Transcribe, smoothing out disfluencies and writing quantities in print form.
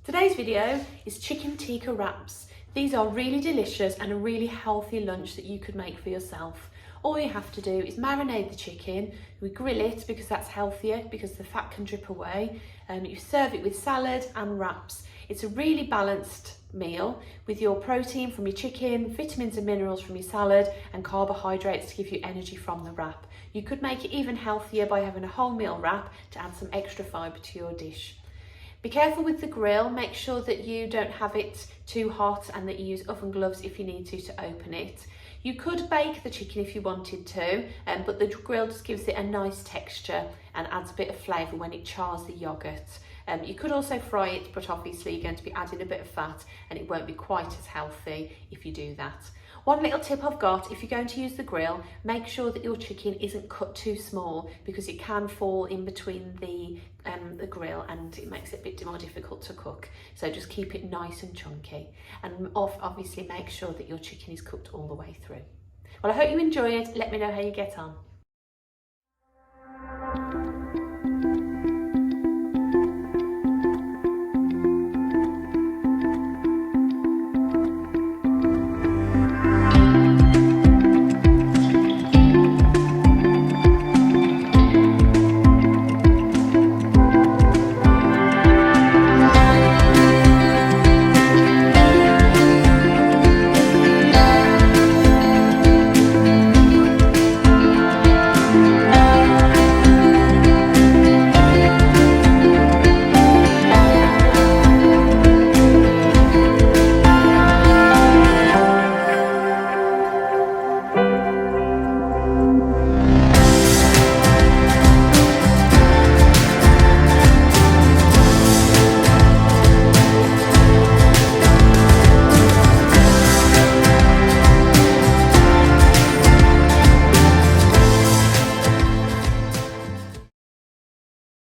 Today's video is chicken tikka wraps. These are really delicious and a really healthy lunch that you could make for yourself. All you have to do is marinate the chicken. We grill it because that's healthier, because the fat can drip away. You serve it with salad and wraps. It's a really balanced meal with your protein from your chicken, vitamins and minerals from your salad, and carbohydrates to give you energy from the wrap. You could make it even healthier by having a wholemeal wrap to add some extra fibre to your dish. Be careful with the grill, make sure that you don't have it too hot and that you use oven gloves if you need to open it. You could bake the chicken if you wanted to, but the grill just gives it a nice texture and adds a bit of flavour when it chars the yoghurt. You could also fry it, but obviously you're going to be adding a bit of fat and it won't be quite as healthy if you do that. One little tip I've got, if you're going to use the grill, make sure that your chicken isn't cut too small because it can fall in between the grill and it makes it a bit more difficult to cook. So just keep it nice and chunky, and obviously make sure that your chicken is cooked all the way through. Well, I hope you enjoy it. Let me know how you get on.